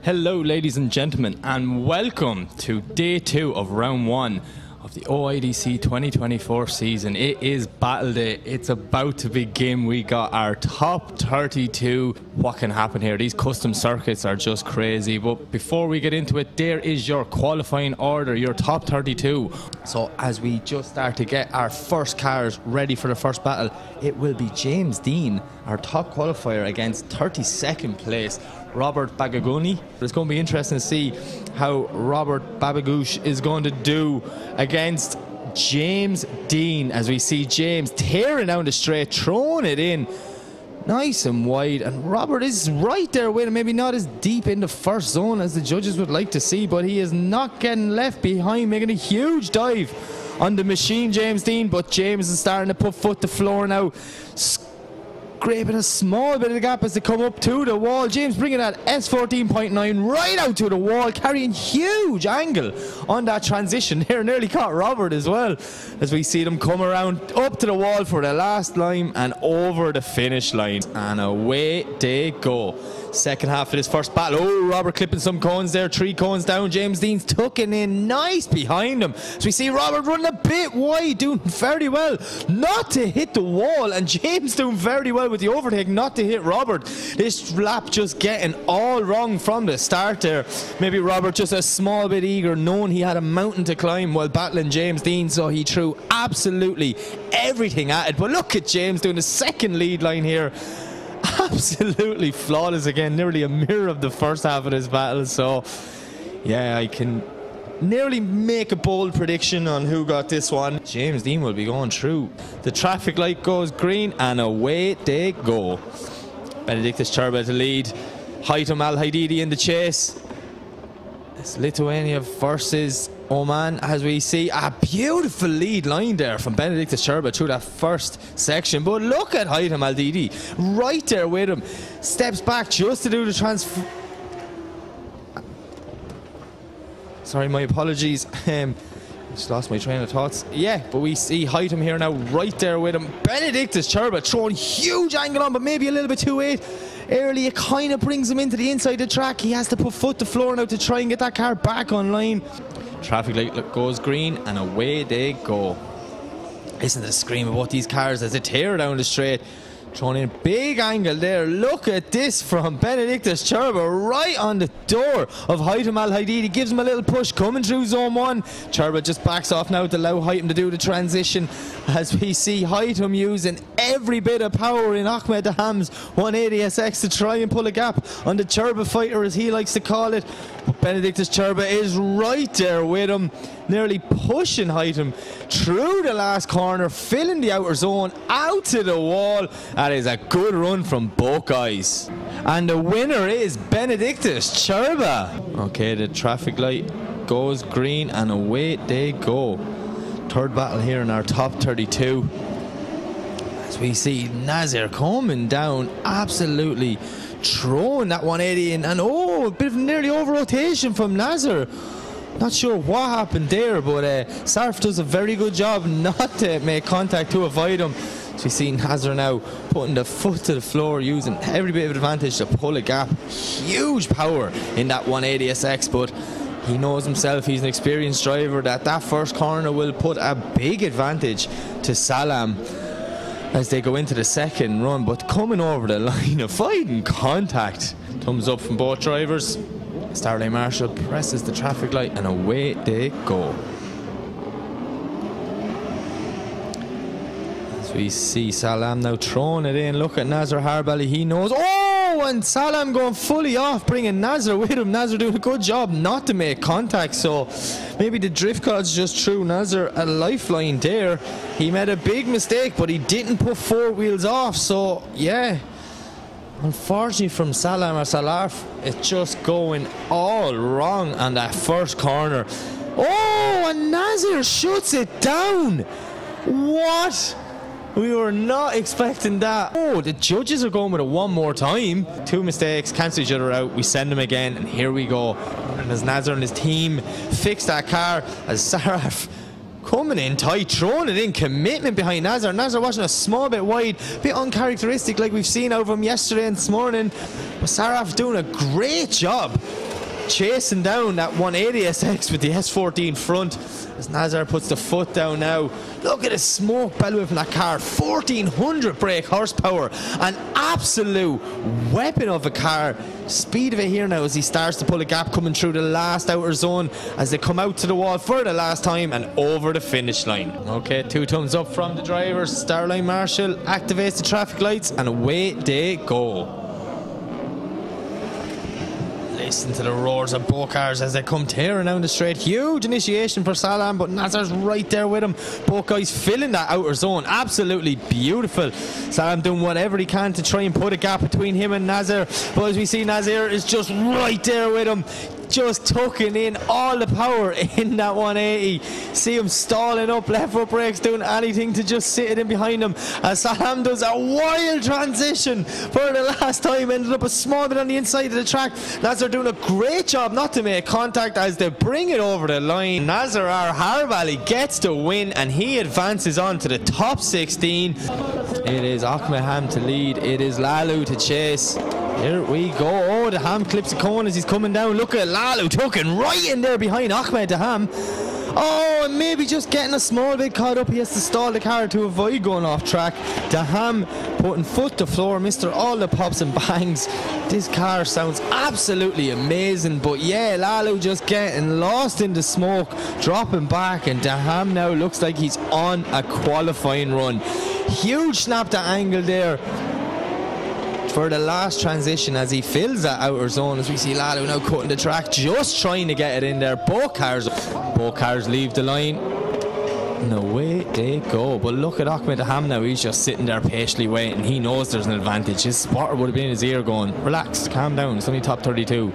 Hello ladies and gentlemen, and welcome to day 2 of round 1 of the OIDC 2024 season. It is battle day. It's about to begin. We got our top 32. What can happen here? These custom circuits are just crazy. But before we get into it, there is your qualifying order, your top 32. So as we just start to get our first cars ready for the first battle, it will be James Dean, our top qualifier, against 32nd place Robert Bagagoni. It's going to be interesting to see how Robert Babagoosh is going to do against James Dean, as we see James tearing down the straight, throwing it in nice and wide, and Robert is right there with him, maybe not as deep in the first zone as the judges would like to see, but he is not getting left behind, making a huge dive on the machine, James Dean. But James is starting to put foot to floor now, scraping a small bit of the gap as they come up to the wall. James bringing that S14.9 right out to the wall, carrying huge angle on that transition there. Nearly caught Robert as well, as we see them come around up to the wall for the last line and over the finish line. And away they go. Second half of this first battle. Oh, Robert clipping some cones there, 3 cones down. James Dean's tucking in nice behind him. So we see Robert running a bit wide, doing very well not to hit the wall, and James doing very well with the overtake not to hit Robert. This lap just getting all wrong from the start there. Maybe Robert just a small bit eager, knowing he had a mountain to climb while battling James Dean, so he threw absolutely everything at it. But look at James doing the second lead line here. Absolutely flawless again, nearly a mirror of the first half of this battle. So yeah, I can nearly make a bold prediction on who got this one. James Dean will be going through. The traffic light goes green and away they go. Benedictus Cherba to lead, Haitham Al Haididi in the chase. It's Lithuania versus Oman, as we see a beautiful lead line there from Benedictus Cherba through that first section. But look at Haitham Al Haididi right there with him, steps back just to do the transfer. Sorry, my apologies. Just lost my train of thoughts. Yeah, but we see Haitham here now right there with him. Benedictus Cherba throwing huge angle on, but maybe a little bit too early. It kind of brings him into the inside the track. He has to put foot to floor now to try and get that car back online. Traffic light goes green and away they go. Listen to the scream of what these cars as they tear down the straight. Throwing in big angle there. Look at this from Benedictus Cherba right on the door of Haitham Al Haididi. Gives him a little push coming through zone 1. Cherba just backs off now to allow Haitham to do the transition, as we see Haitham using every bit of power in Ahmed Daham's 180SX to try and pull a gap on the Cherba fighter, as he likes to call it. But Benedictus Cherba is right there with him, nearly pushing Haitham through the last corner, filling the outer zone, out to the wall. That is a good run from both guys. And the winner is Benedictus Cherba. Okay, the traffic light goes green and away they go. Third battle here in our top 32. As we see Nazir coming down, absolutely throwing that 180 in, and oh, a bit of nearly over rotation from Nazir. Not sure what happened there, but Sarf does a very good job not to make contact to avoid him. So we see Nazir now putting the foot to the floor, using every bit of advantage to pull a gap. Huge power in that 180SX, but he knows himself, he's an experienced driver, that first corner will put a big advantage to Salam as they go into the second run. But coming over the line, avoiding contact. Thumbs up from both drivers. Starlight Marshall presses the traffic light and away they go. As we see Salam now throwing it in. Look at Nazir Harbali, he knows. Oh, and Salam going fully off, bringing Nazir with him. Nazir doing a good job not to make contact, so maybe the drift gods just threw Nazir a lifeline there. He made a big mistake, but he didn't put 4 wheels off, so yeah. Unfortunately from Salam or Salarf, it's just going all wrong on that first corner. Oh, and Nazir shuts it down. What? We were not expecting that. Oh, the judges are going with it one more time. 2 mistakes, cancel each other out. We send them again, and here we go. And as Nazir and his team fix that car, as Saraf coming in tight, throwing it in, commitment behind Nazir. Nazir watching a small bit wide, a bit uncharacteristic like we've seen out of him yesterday and this morning. But Saraf doing a great job chasing down that 180SX with the S14 front as Nazar puts the foot down now. Look at the smoke bellowing from that car. 1400 brake horsepower, an absolute weapon of a car. Speed of it here now as he starts to pull a gap coming through the last outer zone as they come out to the wall for the last time and over the finish line. Okay, 2 thumbs up from the drivers. Starline Marshall activates the traffic lights and away they go. Listen to the roars of both cars as they come tearing down the straight. Huge initiation for Salam, but Nazar's right there with him. Both guys filling that outer zone. Absolutely beautiful. Salam doing whatever he can to try and put a gap between him and Nazar. But as we see, Nazar is just right there with him, just tucking in all the power in that 180. See him stalling up, left foot brakes, doing anything to just sit it in behind him as Salam does a wild transition for the last time. Ended up a small bit on the inside of the track. Nazar doing a great job not to make contact as they bring it over the line. Nazar Harbali gets the win and he advances on to the top 16. It is Ahmed Ham to lead. It is Lalu to chase. Here we go. Oh, the Ham clips the cone as he's coming down. Look at Lalu tucking right in there behind Ahmed Daham. Oh, and maybe just getting a small bit caught up. He has to stall the car to avoid going off track. Daham putting foot to floor, Mr. All the pops and bangs. This car sounds absolutely amazing. But yeah, Lalu just getting lost in the smoke, dropping back, and Daham now looks like he's on a qualifying run. Huge snap to angle there for the last transition as he fills that outer zone, as we see Lalu now cutting the track, just trying to get it in there. Both cars leave the line and away they go. But look at Ahmed Daham now. He's just sitting there patiently waiting. He knows there's an advantage. His spotter would have been in his ear going, relax, calm down, it's only top 32.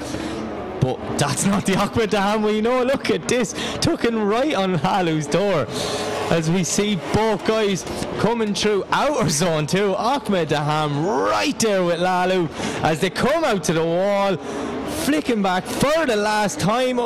But that's not the Ahmed Daham we know. Look at this, tucking right on Lalu's door as we see both guys coming through outer zone too. Ahmed Daham right there with Lalu as they come out to the wall, flicking back for the last time.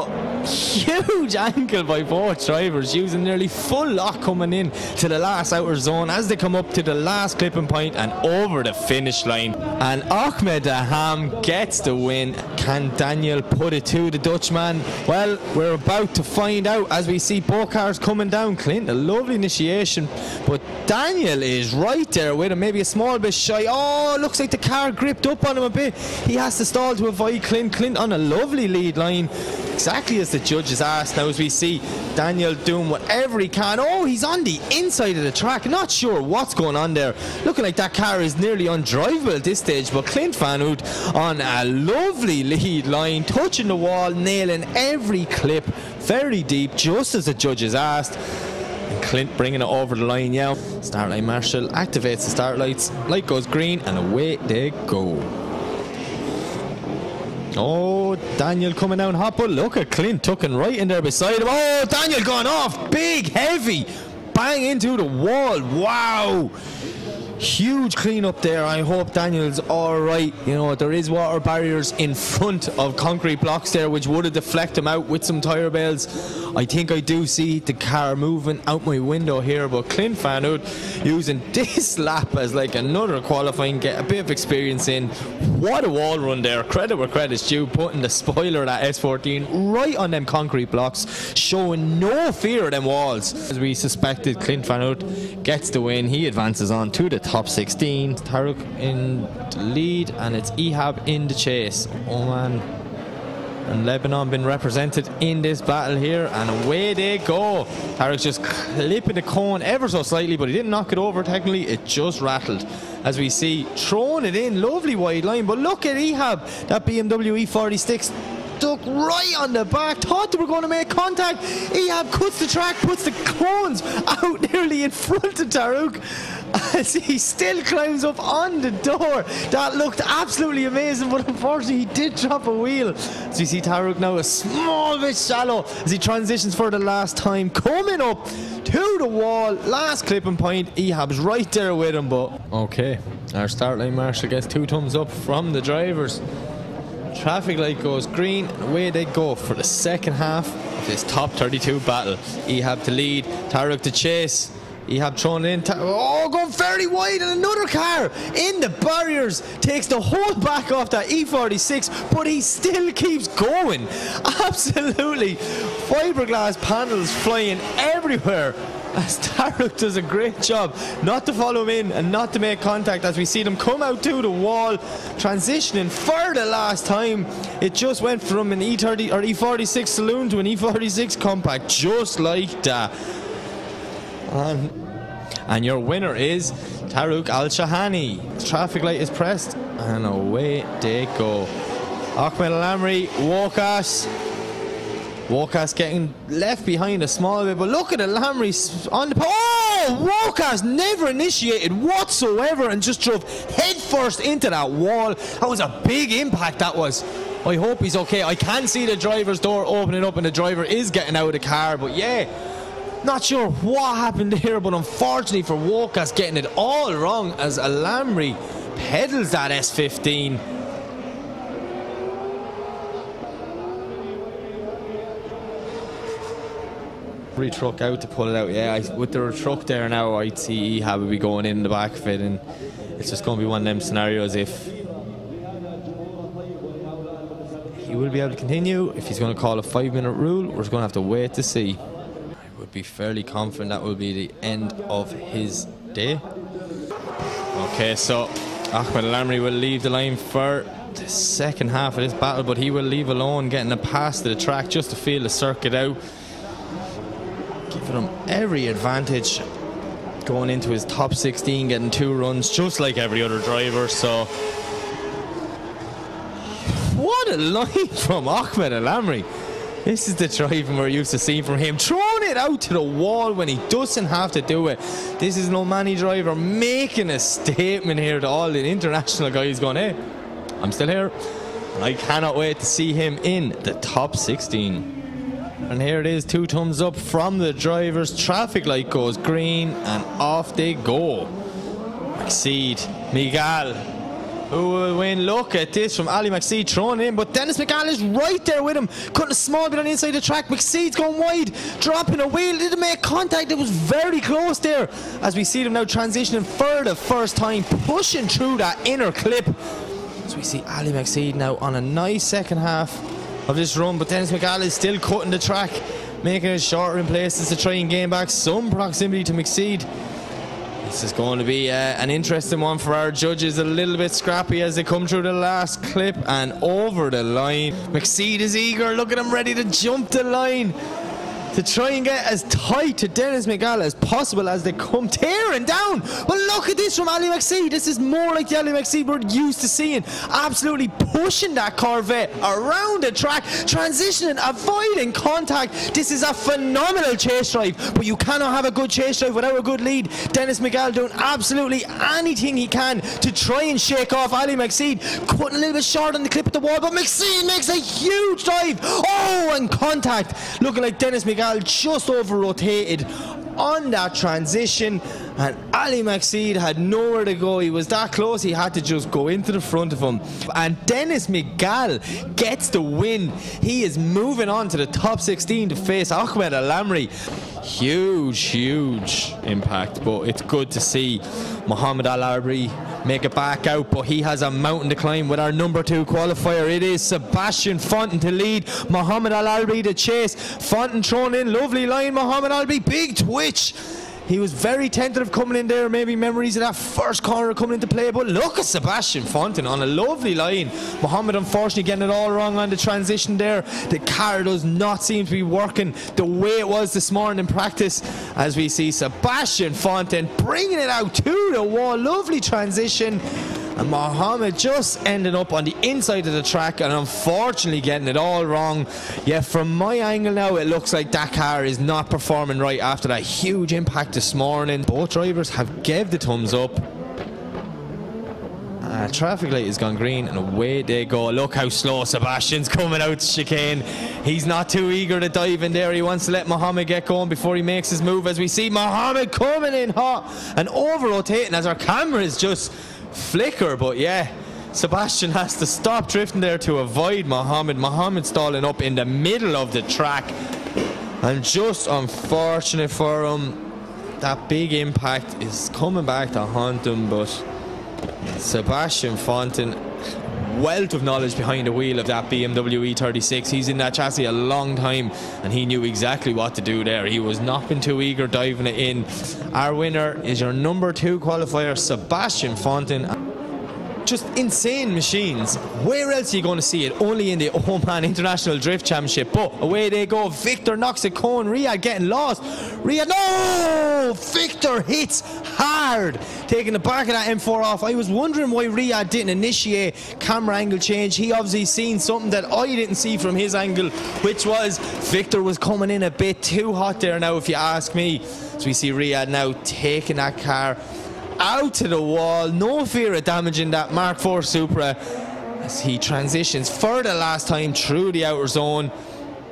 Huge angle by both drivers, using nearly full lock coming in to the last outer zone as they come up to the last clipping point and over the finish line. And Ahmed Daham gets the win. Can Daniel put it to the Dutchman? Well, we're about to find out as we see both cars coming down. Clint, a lovely initiation, but Daniel is right there with him, maybe a small bit shy. Oh, looks like the car gripped up on him a bit. He has to stall to avoid Clint. Clint on a lovely lead line, exactly as the judges asked. Now as we see Daniel doing whatever he can. Oh, he's on the inside of the track, not sure what's going on there. Looking like that car is nearly undrivable at this stage, but Clint Fanhout on a lovely lead line, touching the wall, nailing every clip very deep, just as the judges asked. And Clint bringing it over the line now. Starline Marshall activates the start lights, light goes green and away they go. Oh, Daniel coming down hot, but look at Clint tucking right in there beside him. Oh, Daniel gone off, big, heavy, bang into the wall. Wow. Huge clean up there. I hope Daniel's alright. You know, there is water barriers in front of concrete blocks there which would have deflected him out with some tyre bales. I think I do see the car moving out my window here, but Clint Fanhout using this lap as like another qualifying, get a bit of experience in. What a wall run there. Credit where credit's due, putting the spoiler of that S14 right on them concrete blocks, showing no fear of them walls. As we suspected, Clint Fanhout gets the win. He advances on to the top 16. Tarek in the lead and it's Ehab in the chase. Oman and Lebanon been represented in this battle here, and away they go. Tarek just clipping the cone ever so slightly, but he didn't knock it over technically, it just rattled. As we see, throwing it in, lovely wide line, but look at Ehab, that BMW E46 stuck right on the back. Thought they were going to make contact. Ehab cuts the track, puts the cones out nearly in front of Tarek as he still climbs up on the door. That looked absolutely amazing, but unfortunately he did drop a wheel. So you see Tarek now a small bit shallow as he transitions for the last time, coming up to the wall. Last clipping point, Ehab's right there with him. But okay, our start line marshal gets 2 thumbs up from the drivers. Traffic light goes green and away they go for the second half of this top 32 battle. Ehab to lead, Tarek to chase. He have thrown in. Oh, going very wide, and another car in the barriers takes the whole back off that E46, but he still keeps going. Absolutely, fiberglass panels flying everywhere. As Tarek does a great job not to follow him in and not to make contact as we see them come out to the wall, transitioning for the last time. It just went from an E30 or E46 saloon to an E46 compact, just like that. And your winner is Tarek Al-Shahani. The traffic light is pressed and away they go. Ahmed Al-Amri, Wokas getting left behind a small bit, but look at Al-Amri on the... Oh! Wokas never initiated whatsoever and just drove headfirst into that wall. That was a big impact, that was. I hope he's okay. I can see the driver's door opening up and the driver is getting out of the car, but yeah, not sure what happened there, but unfortunately for Wokas getting it all wrong as Al-Amri pedals that S15. Truck out to pull it out. Yeah, with the truck there now, I'd see Ehab would be going in the back of it, and it's just going to be one of them scenarios. If he will be able to continue, if he's going to call a 5-minute rule, we're just going to have to wait to see. I would be fairly confident that will be the end of his day. Okay, so Ahmed Al-Amri will leave the line for the second half of this battle, but he will leave alone, getting a pass to the track just to feel the circuit out. Giving him every advantage going into his top 16, getting 2 runs just like every other driver. So what a line from Ahmed Al-Amri. This is the driving we're used to seeing from him, throwing it out to the wall when he doesn't have to do it. This is an Omani driver making a statement here to all the international guys, going, hey, I'm still here and I cannot wait to see him in the top 16. And here it is, 2 thumbs up from the drivers. Traffic light goes green and off they go. McSeed, Miguel, who will win? Look at this from Ali McSeed thrown in, but Dennis Miguel is right there with him, cutting a small bit on the inside of the track. McSeed's going wide, dropping a wheel, didn't make contact. It was very close there as we see them now transitioning for the first time, pushing through that inner clip. As we see Ali McSeed now on a nice second half of this run, but Dennis Miguel is still cutting the track, making it shorter in places to try and gain back some proximity to McSeed. This is going to be an interesting one for our judges, a little bit scrappy as they come through the last clip and over the line. McSeed is eager, look at him ready to jump the line to try and get as tight to Dennis Miguel as possible as they come tearing down. But look at this from Ali McSeed. This is more like the Ali McSeed we're used to seeing, absolutely pushing that Corvette around the track, transitioning, avoiding contact. This is a phenomenal chase drive, but you cannot have a good chase drive without a good lead. Dennis Miguel doing absolutely anything he can to try and shake off Ali McSeed, cutting a little bit short on the clip at the wall, but McSeed makes a huge dive. Oh, and contact, looking like Dennis Miguel just over rotated on that transition, and Ali McSeed had nowhere to go. He was that close, he had to just go into the front of him, and Dennis Miguel gets the win. He is moving on to the top 16 to face Ahmed Al-Amri. Huge impact, but it's good to see Mohammed Al-Amri make it back out, but he has a mountain to climb with our number 2 qualifier. It is Sebastian Fonten to lead, Mohammed Al-Amri to chase. Fonten thrown in, lovely line, Mohammed Al-Amri, big twitch. He was very tentative coming in there, maybe memories of that first corner coming into play, but look at Sebastian Fonten on a lovely line. Mohammed unfortunately getting it all wrong on the transition there. The car does not seem to be working the way it was this morning in practice, as we see Sebastian Fonten bringing it out to the wall. Lovely transition, and Mohammed just ending up on the inside of the track and unfortunately getting it all wrong. Yeah, from my angle now, it looks like that car is not performing right after that huge impact this morning. Both drivers have gave the thumbs up. Traffic light has gone green and away they go. Look how slow Sebastian's coming out the chicane. He's not too eager to dive in there. He wants to let Mohammed get going before he makes his move, as we see Mohammed coming in hot and over rotating as our cameras just flicker. But yeah, Sebastian has to stop drifting there to avoid Mohammed stalling up in the middle of the track, and just unfortunate for him, that big impact is coming back to haunt him, but Sebastian Fonten, wealth of knowledge behind the wheel of that BMW E36. He's in that chassis a long time and he knew exactly what to do there. He was not been too eager diving it in. Our winner is your number 2 qualifier, Sebastian Fonten. Just insane machines. Where else are you going to see it? Only in the Oman International Drift Championship. But away they go. Victor knocks a cone. Riyad getting lost. Riyad, no! Victor hits hard, taking the back of that M4 off. I was wondering why Riyad didn't initiate camera angle change. He obviously seen something that I didn't see from his angle, which was Victor was coming in a bit too hot there now, if you ask me. So we see Riyad now taking that car out to the wall. No fear of damaging that Mark IV Supra as he transitions for the last time through the outer zone.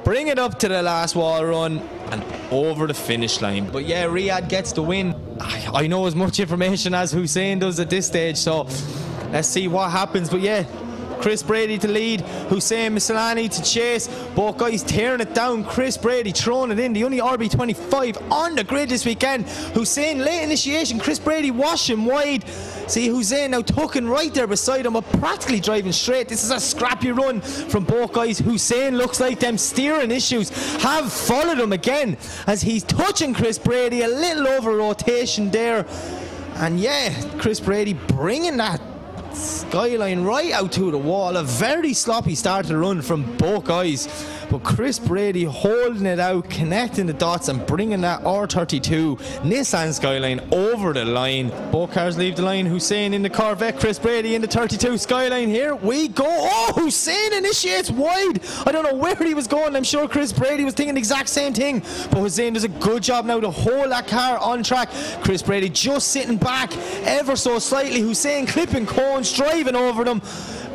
Bring it up to the last wall run and over the finish line. But yeah, Riyad gets the win. I know as much information as Hussein does at this stage, so let's see what happens. But yeah, Chris Brady to lead, Hussein Misalani to chase. Both guys tearing it down. Chris Brady throwing it in, the only RB25 on the grid this weekend. Hussein late initiation, Chris Brady washing wide. See Hussein now tucking right there beside him, but practically driving straight. This is a scrappy run from both guys. Hussein looks like them steering issues have followed him again as he's touching Chris Brady. A little over rotation there. And yeah, Chris Brady bringing that skyline right out to the wall. A very sloppy start to the run from both guys, but Chris Brady holding it out, connecting the dots and bringing that R32 Nissan Skyline over the line. Both cars leave the line. Hussein in the Corvette, Chris Brady in the 32 Skyline. Here we go. Oh, Hussein initiates wide. I don't know where he was going. I'm sure Chris Brady was thinking the exact same thing, but Hussein does a good job now to hold that car on track. Chris Brady just sitting back ever so slightly. Hussein clipping cones, driving over them.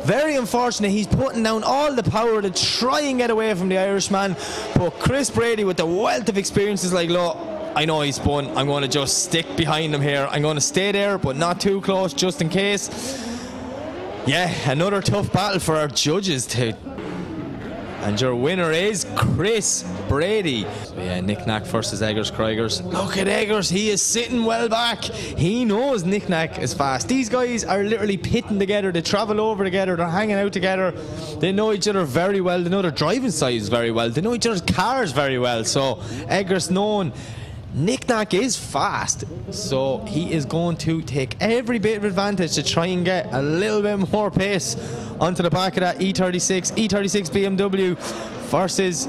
Very unfortunate. He's putting down all the power to try and get away from the Irishman, but Chris Brady with the wealth of experience is like, look, I know he's spun, I'm going to just stick behind him here. I'm going to stay there but not too close just in case. Yeah, another tough battle for our judges too. And your winner is Chris Brady. So yeah, Nick Nack versus Eggers Krigers. Look at Eggers, he is sitting well back. He knows Nick Nack is fast. These guys are literally pitting together. They travel over together. They're hanging out together. They know each other very well. They know their driving styles very well. They know each other's cars very well. So Eggers known Nick Nack is fast, so he is going to take every bit of advantage to try and get a little bit more pace onto the back of that E36 BMW versus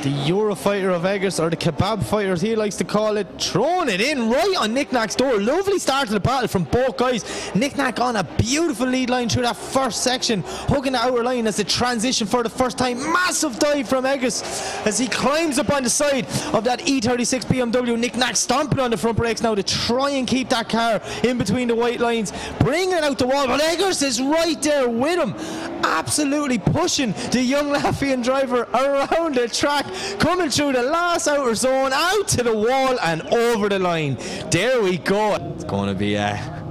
the Eurofighter of Eggers, or the Kebab Fighter as he likes to call it, throwing it in right on Nick Nack's door. Lovely start to the battle from both guys. Nick Nack on a beautiful lead line through that first section, hugging the outer line as the transition for the first time. Massive dive from Eggers as he climbs up on the side of that E36 BMW. Nick Nack stomping on the front brakes now to try and keep that car in between the white lines, bringing it out the wall, but Eggers is right there with him, absolutely pushing the young Latvian driver around the track, coming through the last outer zone, out to the wall and over the line. There we go. It's going to be a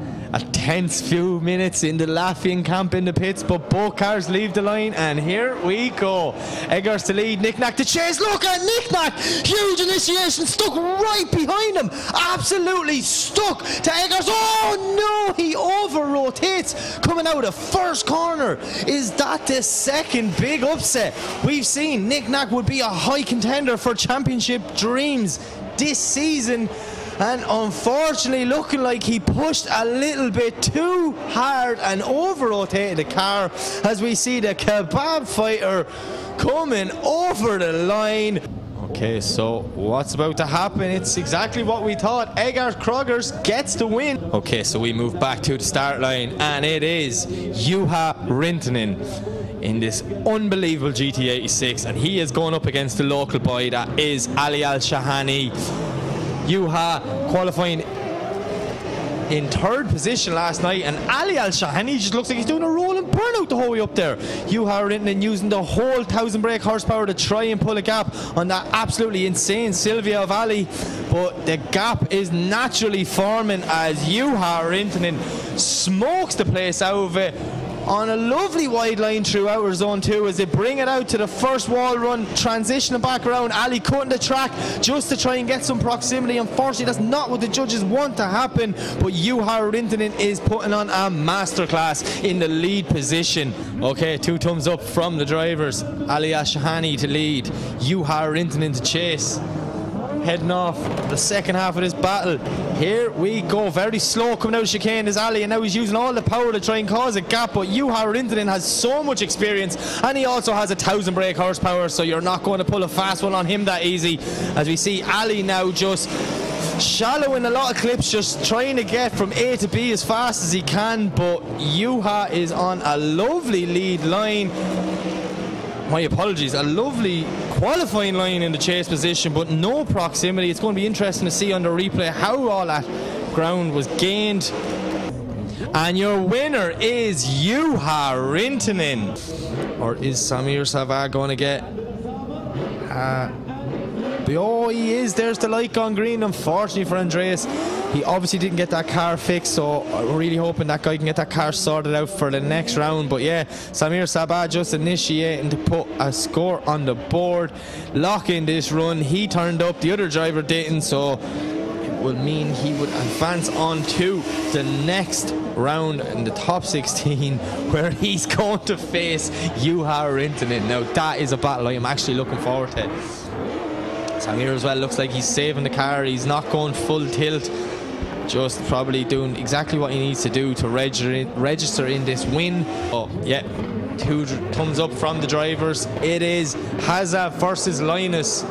tense few minutes in the Latvian camp in the pits, but both cars leave the line and here we go. Eggers to lead, Nick Nack to chase. Look at Nick Nack, huge initiation, stuck right behind him, absolutely stuck to Eggers. Oh no, he over rotates coming out of first corner. Is that the second big upset we've seen? Nick Nack would be a high contender for championship dreams this season, and unfortunately looking like he pushed a little bit too hard and over-rotated the car as we see the Kebab Fighter coming over the line. Okay, so what's about to happen? It's exactly what we thought. Eggers Krigers gets the win. Okay, so we move back to the start line and it is Juha Rintanen in this unbelievable GT86, and he is going up against the local boy that is Ali Al-Shahani. Juha qualifying in third position last night, and Ali Al-Shahani just looks like he's doing a rolling burnout the whole way up there. Juha Rintanen using the whole 1000 brake horsepower to try and pull a gap on that absolutely insane Silvia of Ali, but the gap is naturally forming as Juha Rintanen smokes the place out of it. on a lovely wide line through outer zone 2 as they bring it out to the first wall run, transitioning back around. Ali cutting the track just to try and get some proximity. Unfortunately, that's not what the judges want to happen, but Juha Rintanen is putting on a masterclass in the lead position. Okay, 2 thumbs up from the drivers. Ali Ashahani to lead, Juha Rintanen to chase. Heading off the second half of this battle. Here we go. Very slow coming out of chicane is Ali, and now he's using all the power to try and cause a gap, but Juha Rintanen has so much experience, and he also has 1,000 brake horsepower, so you're not going to pull a fast one on him that easy. As we see Ali now just shallow in a lot of clips, just trying to get from A to B as fast as he can, but Juha is on a lovely lead line. My apologies, a lovely qualifying line in the chase position, but no proximity. It's going to be interesting to see on the replay how all that ground was gained. And your winner is Juha Rintanen. Or is Samir Sava going to get... oh, he is. There's the light gone green, unfortunately for Andreas. He obviously didn't get that car fixed, so I'm really hoping that guy can get that car sorted out for the next round. But yeah, Samir Sabah just initiating to put a score on the board, locking this run. He turned up, the other driver didn't, so it will mean he would advance on to the next round in the top 16, where he's going to face Juha Rintanen. Now that is a battle I am actually looking forward to. Samir as well looks like he's saving the car. He's not going full tilt, just probably doing exactly what he needs to do to register in this win. Oh yeah, 2 thumbs up from the drivers. It is Hazza versus Linus,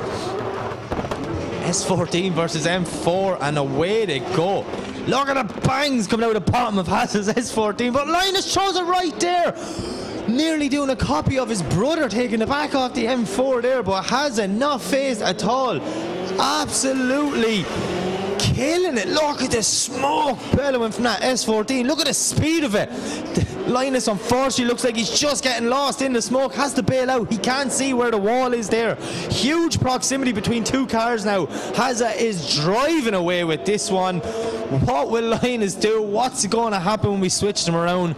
S14 versus M4, and away they go. Look at the bangs coming out of the bottom of Hazza's S14, but Linus chose it right there, nearly doing a copy of his brother, taking the back off the M4 there, but Hazza not phased at all. Absolutely killing it. Look at the smoke bellowing from that S14. Look at the speed of it. Linus unfortunately looks like he's just getting lost in the smoke, has to bail out. He can't see where the wall is there. Huge proximity between 2 cars now. Hazza is driving away with this one. What will Linus do? What's going to happen when we switch them around?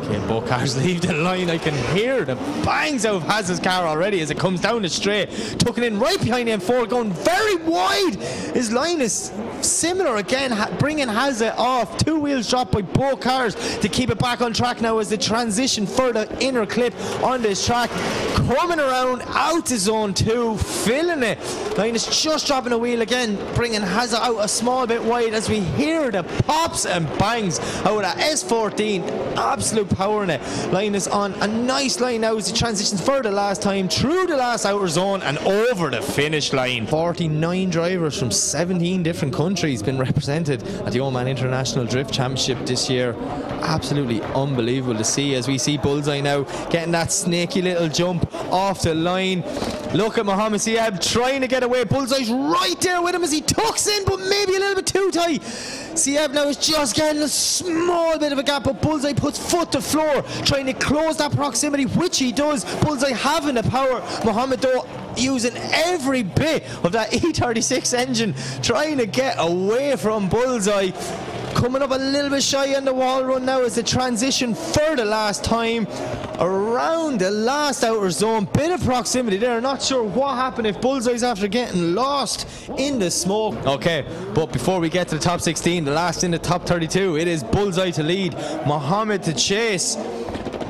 Okay, both cars leave the line. I can hear the bangs out of Hazza's car already as it comes down the straight. Tucking in right behind the M4, going very wide is Linus. Similar again, bringing Hazza off. 2 wheels dropped by both cars to keep it back on track now as they transition for the inner clip on this track. Coming around out to zone 2, filling it. Linus just dropping a wheel again, bringing Hazza out a small bit wide as we hear the pops and bangs out of that S14. Absolute power in it. Linus on a nice line now as he transitions for the last time through the last outer zone and over the finish line. 49 drivers from 17 different countries been represented at the Oman International Drift Championship this year. Absolutely unbelievable to see as we see Bullseye now getting that snaky little jump off the line. Look at Mohammed Siab trying to get away. Bullseye's right there with him as he tucks in, but maybe a little bit too tight. Siab now is just getting a small bit of a gap, but Bullseye puts foot to floor, trying to close that proximity, which he does. Bullseye having the power. Mohammed though using every bit of that E36 engine, trying to get away from Bullseye. Coming up a little bit shy on the wall run now as the transition for the last time around the last outer zone. Bit of proximity there. Not sure what happened if Bullseye's after getting lost in the smoke. Okay, but before we get to the top 16, the last in the top 32, it is Bullseye to lead, Mohammed to chase.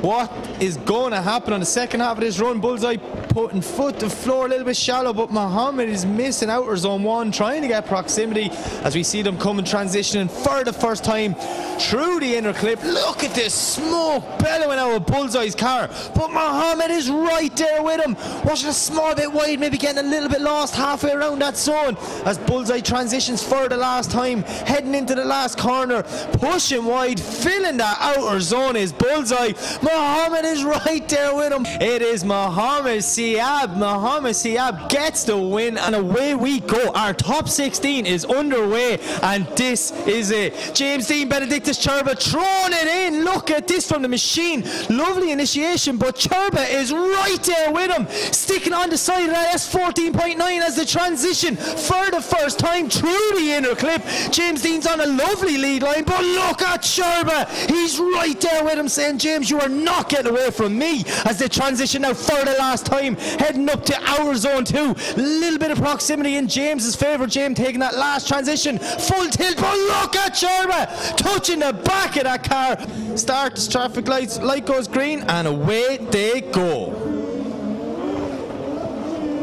What is going to happen on the second half of this run? Bullseye putting foot to floor, a little bit shallow, but Mohammed is missing outer zone 1, trying to get proximity as we see them coming transitioning for the first time through the inner clip. Look at this smoke bellowing out of Bullseye's car, but Mohammed is right there with him, watching a small bit wide, maybe getting a little bit lost halfway around that zone as Bullseye transitions for the last time, heading into the last corner, pushing wide, filling that outer zone is Bullseye. Mohammed is right there with him. It is Mohammed Mohamed Siab gets the win, and away we go. Our top 16 is underway, and this is it. James Dean, Benedictus Cherba throwing it in. Look at this from the machine. Lovely initiation, but Cherba is right there with him, sticking on the side of that S14.9 as the transition for the first time through the inner clip. James Dean's on a lovely lead line, but look at Cherba. He's right there with him, saying, James, you are not getting away from me, as they transition now for the last time, heading up to our zone 2. Little bit of proximity in James's favour. James taking that last transition, full tilt, but look at Cherba touching the back of that car. Starts traffic lights, light goes green, and away they go.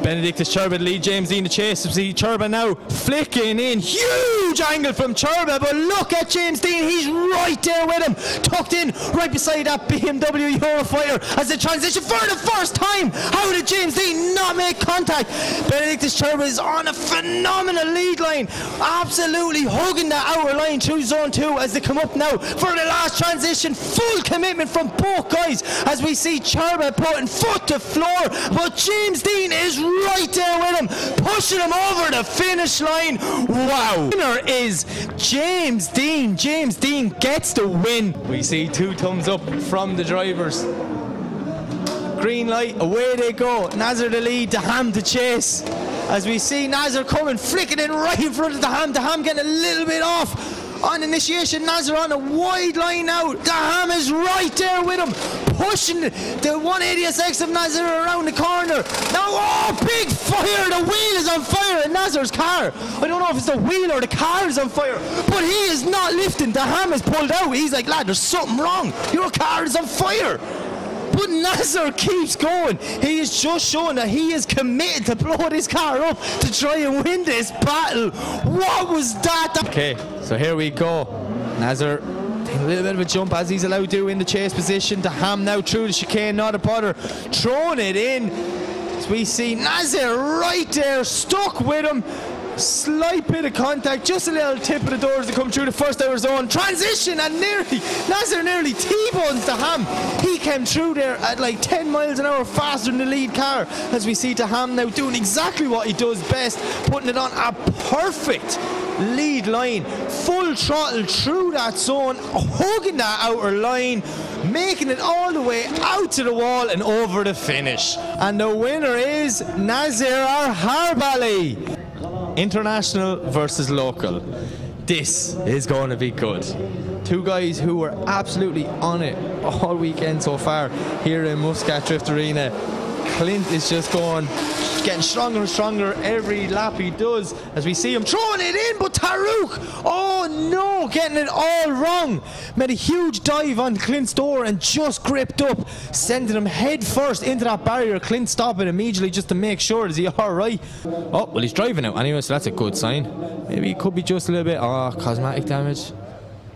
Benedictus Cherba lead James Dean to chase. See Cherba now flicking in. Huge angle from Cherba, but look at James Dean. He's right there with him, tucked in right beside that BMW Eurofighter as they transition for the first time. How did James Dean not make contact? Benedictus Cherba is on a phenomenal lead line, absolutely hugging that outer line through zone 2 as they come up now for the last transition. Full commitment from both guys as we see Cherba putting foot to floor, but James Dean is right there with him, pushing him over the finish line. Wow. Winner is James Dean. James Dean gets the win. We see 2 thumbs up from the drivers. Green light, away they go. Nazar the lead, Daham to chase. As we see Nazar coming, flicking in right in front of Daham. Daham getting a little bit off on initiation. Nazar on a wide line now. Daham is right there with him, pushing the 180SX of Nazar around the corner. Now, oh, big fire. The wheel is on fire in Nazar's car. I don't know if it's the wheel or the car is on fire, but he is not lifting. Daham is pulled out. He's like, lad, there's something wrong. Your car is on fire. But Nazar keeps going. He is just showing that he is committed to blow this car up to try and win this battle. What was that? Okay, so here we go. Nazar taking a little bit of a jump as he's allowed to in the chase position. Daham now through the chicane, not a bother, throwing it in. As we see Nazar right there, stuck with him. Slight bit of contact, just a little tip of the doors to come through the first hour zone. Transition, and Nazar nearly T-bones Daham. He came through there at like 10 miles an hour faster than the lead car. As we see Daham now doing exactly what he does best, putting it on a perfect lead line, full throttle through that zone, hugging that outer line, making it all the way out to the wall and over the finish. And the winner is Nazir Harbali. International versus local. This is going to be good. 2 guys who were absolutely on it all weekend so far here in Muscat Drift Arena. Clint is just getting stronger and stronger every lap he does, as we see him throwing it in, but Taruk, oh no, getting it all wrong. Made a huge dive on Clint's door and just gripped up, sending him head first into that barrier. Clint stopping immediately just to make sure, is he alright? Oh, well, he's driving out anyway, so that's a good sign. Maybe it could be just a little bit, cosmetic damage.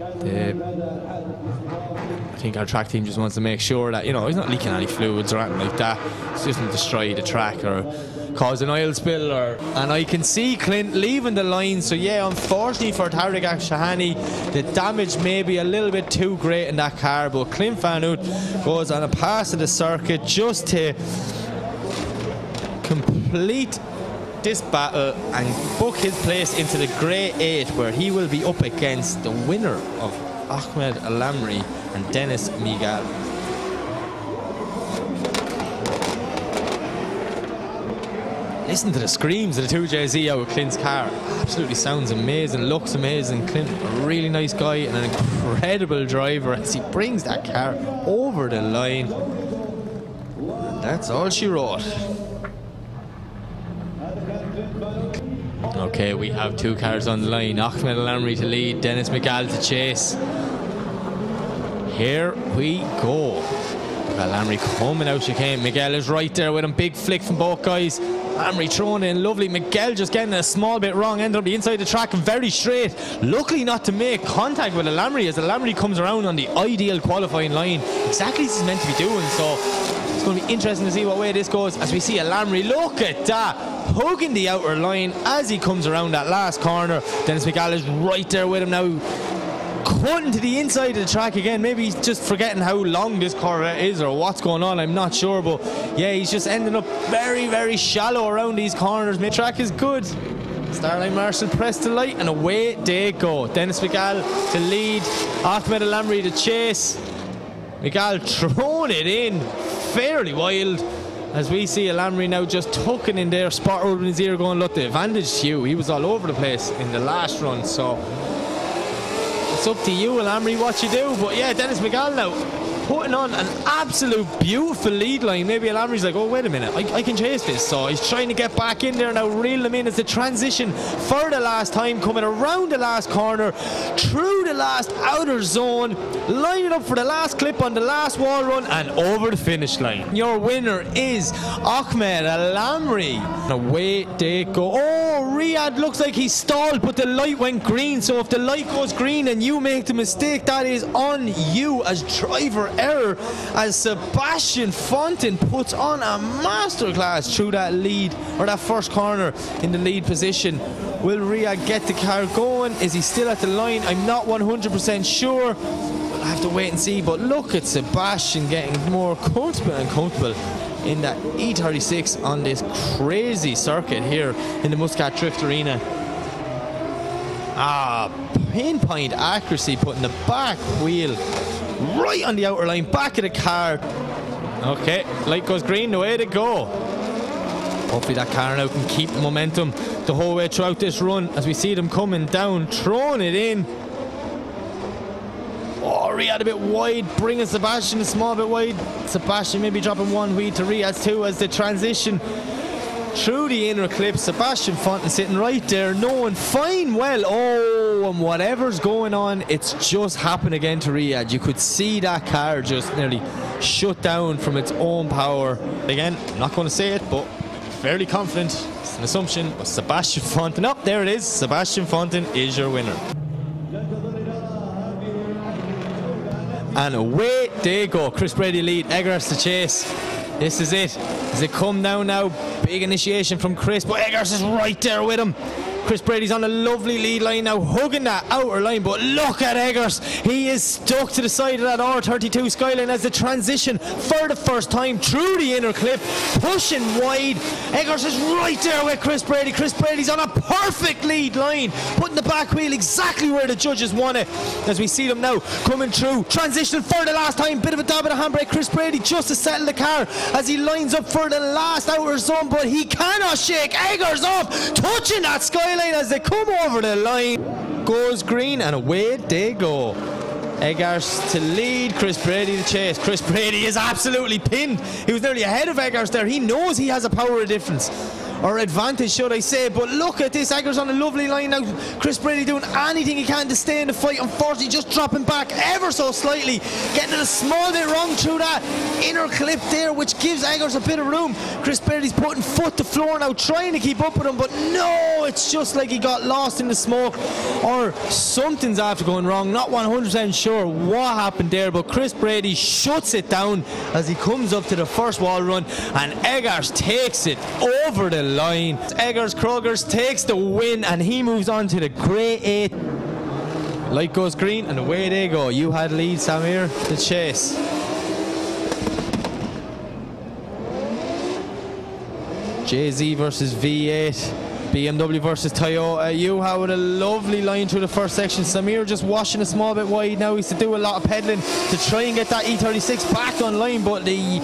I think our track team just wants to make sure that, you know, he's not leaking any fluids or anything like that. He doesn't destroy the track or cause an oil spill. And I can see Clint leaving the line. So yeah, unfortunately for Tariq Shahani, the damage may be a little bit too great in that car, but Clint Fanut goes on a pass of the circuit just to complete this battle and book his place into the Grey 8, where he will be up against the winner of Ahmed Alamri and Dennis Miguel. Listen to the screams of the 2JZ out of Clint's car. Absolutely sounds amazing, looks amazing. Clint, a really nice guy and an incredible driver as he brings that car over the line. And that's all she wrote. Okay, we have 2 cars on the line. Ahmed Alamri to lead, Dennis Miguel to chase. Here we go. Alamri coming out chicane. Miguel is right there with him. Big flick from both guys. Alamri thrown in lovely. Miguel just getting a small bit wrong. Ended up the inside the track and very straight. Luckily not to make contact with Alamri, as Alamri comes around on the ideal qualifying line. Exactly as he's meant to be doing. So it's going to be interesting to see what way this goes as we see Alamri. Look at that, hugging the outer line as he comes around that last corner. Dennis Miguel is right there with him now. cutting to the inside of the track again. Maybe he's just forgetting how long this Corvette is or what's going on, I'm not sure, but yeah, he's just ending up very, very shallow around these corners. The track is good. Starlight Marshall press to light and away they go. Dennis McGall to lead, Ahmed Al-Amri to chase. McGall throwing it in fairly wild, as we see Al-Amri now just tucking in there, spot over in his ear going, look, the advantage to you. He was all over the place in the last run, so it's up to you, Al-Amri, what you do. But yeah, Dennis McGall now putting on an absolute beautiful lead line. Maybe Al-Amri's like, oh, wait a minute, I can chase this. So he's trying to get back in there now, reel them in as the transition for the last time, coming around the last corner, through the last outer zone, lining up for the last clip on the last wall run and over the finish line. Your winner is Ahmed Al-Amri. Away they go. Oh, Riyadh looks like he stalled, but the light went green. So if the light goes green and you make the mistake, that is on you as driver error, as Sebastian Fontaine puts on a masterclass through that lead, or that first corner in the lead position. Will Riyadh get the car going? Is he still at the line? I'm not 100% sure. We'll have to wait and see, but look at Sebastian getting more comfortable and comfortable in that E36 on this crazy circuit here in the Muscat Drift Arena. Pinpoint accuracy, putting the back wheel right on the outer line, back of the car. Okay, light goes green, away they go. Hopefully that car now can keep momentum the whole way throughout this run, as we see them coming down, throwing it in. Oh, Riyadh a bit wide, bringing Sebastian a small bit wide. Sebastian maybe dropping one wheel to Riyadh's two as the transition through the inner clip. Sebastian Fontaine sitting right there, knowing fine well, oh, and whatever's going on, it's just happened again to Riyadh. You could see that car just nearly shut down from its own power. Again, I'm not going to say it, but fairly confident, it's an assumption, but Sebastian Fontaine, oh, there it is, Sebastian Fontaine is your winner. And away they go. Chris Brady lead, Eggers to chase. This is it. As they come down now, big initiation from Chris, but Eggers is right there with him. Chris Brady's on a lovely lead line now, hugging that outer line, but look at Eggers. He is stuck to the side of that R32 Skyline as the transition for the first time through the inner clip, pushing wide. Eggers is right there with Chris Brady. Chris Brady's on a perfect lead line, putting the back wheel exactly where the judges want it, as we see them now coming through. Transition for the last time, bit of a dab of the handbrake. Chris Brady just to settle the car as he lines up for the last outer zone, but he cannot shake Eggers off, touching that Skyline as they come over the line. Goes green and away they go. Eggers to lead, Chris Brady to chase. Chris Brady is absolutely pinned. He was nearly ahead of Eggers there. He knows he has a power of difference, or advantage should I say, but look at this. Eggers on a lovely line now. Chris Brady doing anything he can to stay in the fight. Unfortunately just dropping back ever so slightly, getting it a small bit wrong through that inner clip there, which gives Eggers a bit of room. Chris Brady's putting foot to floor now, trying to keep up with him, but no, it's just like he got lost in the smoke, or something's after going wrong. Not 100% sure what happened there, but Chris Brady shuts it down as he comes up to the first wall run, and Eggers takes it over the line. Eggers Krogers takes the win, and he moves on to the grey 8. Light goes green and away they go. You had lead, Samir to chase. JZ versus V8, BMW versus Toyota. Yuha with a lovely line through the first section. Samir just washing a small bit wide now. He's to do a lot of pedaling to try and get that E36 back online, but the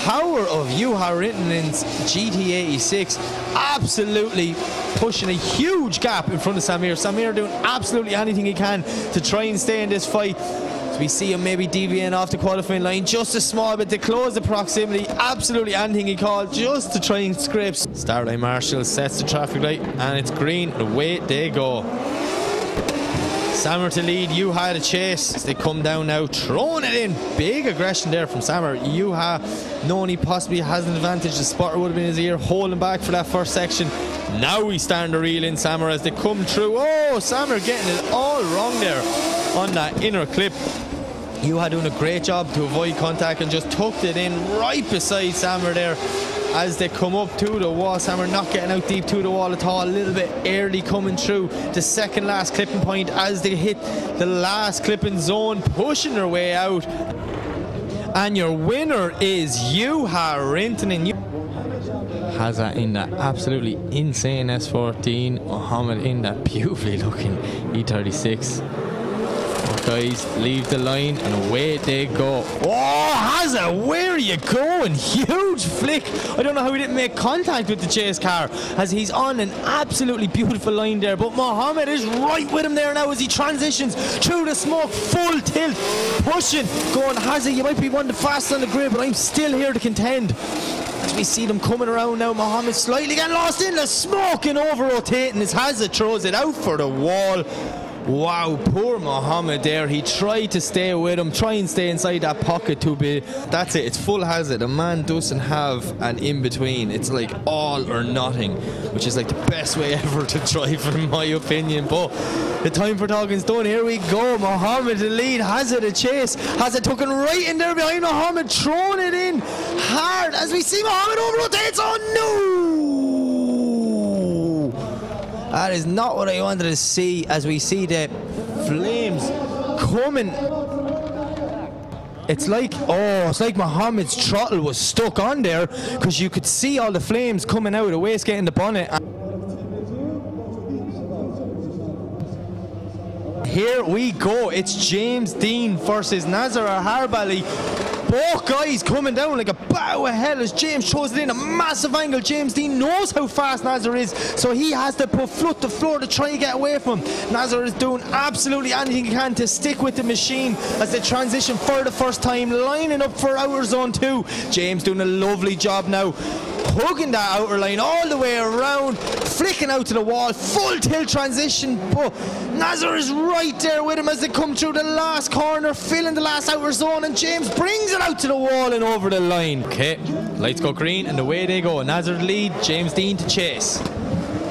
power of Yuha Rittenen's GT86 absolutely pushing a huge gap in front of Samir. Samir doing absolutely anything he can to try and stay in this fight. So we see him maybe deviating off the qualifying line just a small bit to close the proximity. Absolutely anything he called just to try and scrape. Starlight Marshall sets the traffic light and it's green. Away they go. Samir to lead, Yuha to chase as they come down now, throwing it in. Big aggression there from Samir. Yuha, knowing he possibly has an advantage, the spotter would have been in his ear, holding back for that first section. Now he's starting to reel in Samir as they come through. Oh, Samir getting it all wrong there on that inner clip. You had doing a great job to avoid contact and just tucked it in right beside Sammer there as they come up to the wall. Sammer not getting out deep to the wall at all, a little bit early coming through the second last clipping point as they hit the last clipping zone, pushing their way out. And your winner is Juha Rintanen. Has that in that absolutely insane S14, Mohammed in that beautifully looking E36. Guys, leave the line and away they go. Oh, Hazza, where are you going? Huge flick. I don't know how he didn't make contact with the chase car as he's on an absolutely beautiful line there. But Mohammed is right with him there now as he transitions through the smoke, full tilt, pushing, going, Hazza, you might be one of the fastest on the grid, but I'm still here to contend. As we see them coming around now, Mohammed slightly getting lost in the smoke and over-rotating as Hazza throws it out for the wall. Wow, poor Mohammed there. He tried to stay with him, try and stay inside that pocket too big. That's it, it's full hazard. The man doesn't have an in-between. It's like all or nothing, which is like the best way ever to drive in my opinion. But the time for talking's done. Here we go. Mohammed the lead, Hazard the chase. Hazard tucking right in there behind Mohammed, throwing it in hard as we see Mohammed over-rotates. Oh no! That is not what I wanted to see as we see the flames coming. It's like Mohammed's throttle was stuck on there because you could see all the flames coming out of the wastegate in the bonnet. Here we go. It's James Dean versus Nazar Harbali. Both guys coming down like a bow of hell as James throws it in a massive angle. James Dean knows how fast Nazar is, so he has to put foot to floor to try and get away from him. Nazar is doing absolutely anything he can to stick with the machine as they transition for the first time, lining up for outer zone 2. James doing a lovely job now, hugging that outer line all the way around, flicking out to the wall, full tilt transition, but Nazar is right there with him as they come through the last corner, filling the last outer zone, and James brings it out to the wall and over the line. Okay, lights go green and away they go. Nazar lead, James Dean to chase.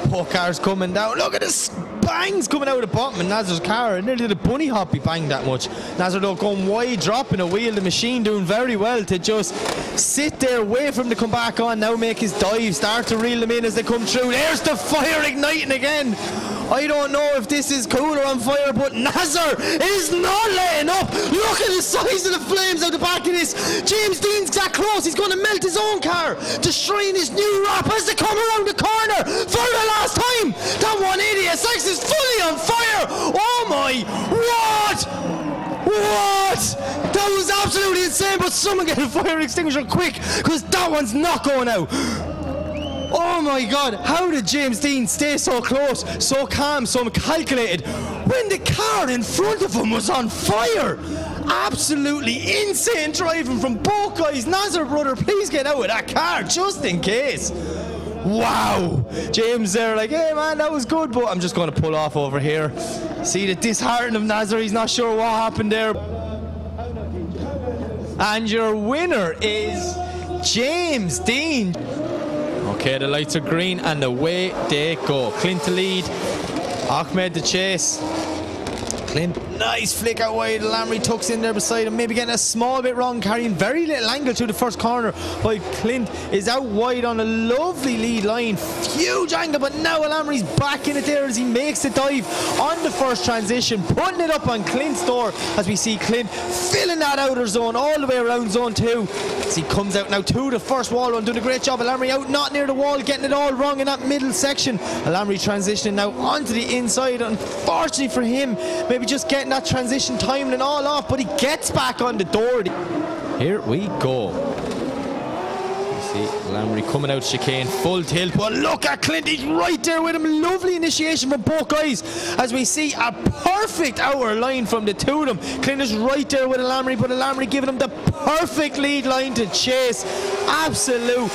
Both cars coming down. Look at this bangs coming out of the bottom of Nazar's car. And nearly did a bunny hop, he banged that much. Nazar though going wide, dropping a wheel. The machine doing very well to just sit there, wait for him to come back on, now make his dive, start to reel them in as they come through. There's the fire igniting again. I don't know if this is cool or on fire, but Nazar is not letting up. Look at the size of the flames out the back of this. James Dean's that close, he's going to melt his own car, destroying his new wrap as they come around the corner for the last time. That 180SX is fully on fire. Oh my, what? What? That was absolutely insane, but someone get a fire extinguisher quick because that one's not going out. Oh my god, how did James Dean stay so close, so calm, so calculated when the car in front of him was on fire? Absolutely insane driving from both guys. Nazar, brother, please get out of that car just in case. Wow, James there like, hey man, that was good, but I'm just going to pull off over here. See the disheartening of Nazar, he's not sure what happened there. And your winner is James Dean. Okay, the lights are green and away they go. Clint to lead, Ahmed to chase. Clint, nice flick out wide. Lamry tucks in there beside him, maybe getting a small bit wrong, carrying very little angle through the first corner, while Clint is out wide on a lovely lead line. Huge angle, but now Lamry's back in it there as he makes the dive on the first transition, putting it up on Clint's door as we see Clint filling that outer zone all the way around zone 2. As he comes out now to the first wall run, doing a great job. Lamry out not near the wall, getting it all wrong in that middle section. Lamry transitioning now onto the inside. Unfortunately for him, maybe just getting that transition timed and all off, but he gets back on the door. Here we go. You see Lamry coming out chicane, full tilt, but look at Clint, he's right there with him. Lovely initiation from both guys as we see a perfect outer line from the two of them. Clint is right there with Lamry, but Lamry giving him the perfect lead line to chase. Absolute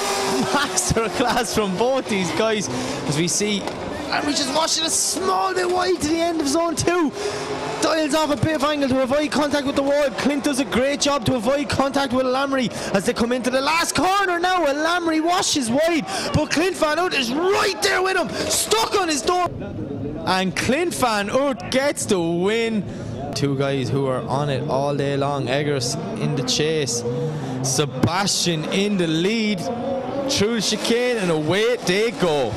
masterclass from both these guys as we see Lamry just watching a small bit wide to the end of zone 2. Dials off a bit of angle to avoid contact with the wall. Clint does a great job to avoid contact with Lamry as they come into the last corner now. Lamry washes wide, but Clint Van Oort is right there with him, stuck on his door. And Clint Van Oort gets the win. two guys who are on it all day long. Eggers in the chase, Sebastian in the lead through the chicane, and away they go.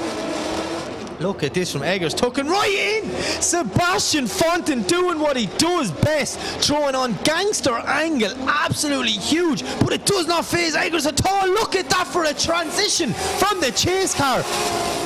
Look at this from Eggers, tucking right in. Sebastian Fontaine doing what he does best, throwing on gangster angle, absolutely huge, but it does not faze Eggers at all. Look at that for a transition from the chase car.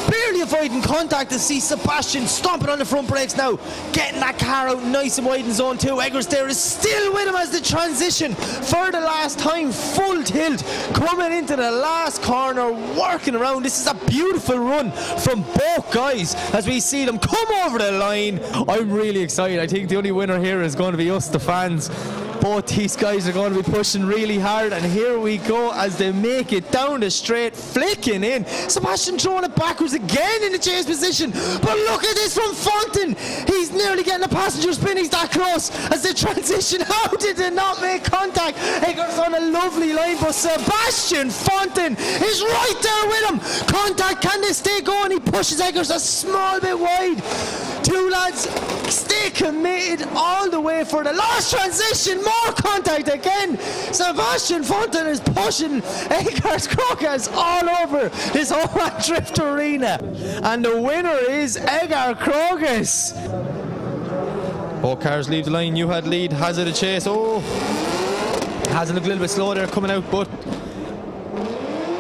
Barely avoiding contact to see Sebastian stomping on the front brakes now, getting that car out nice and wide in zone 2. Eggers there is still with him as the transition for the last time, full tilt, coming into the last corner, working around. This is a beautiful run from both guys as we see them come over the line. I'm really excited. I think the only winner here is going to be us, the fans. Both these guys are going to be pushing really hard, and here we go as they make it down the straight, flicking in. Sebastian throwing it backwards again in the chase position, but look at this from Fontaine. He's nearly getting a passenger spin. He's that close as the transition. How did they not make contact? Eggers on a lovely line, but Sebastian Fontaine is right there with him. Contact, can they stay going? He pushes Eggers a small bit wide. Two lads stay committed all the way for the last transition. More contact again. Sebastian Fontaine is pushing Eggers Krogas all over this Oman Drift Arena, and the winner is Eggers Krogas. Both cars leave the line. You had lead, Hazard a chase. Oh, Hazard looked a little bit slow there coming out, but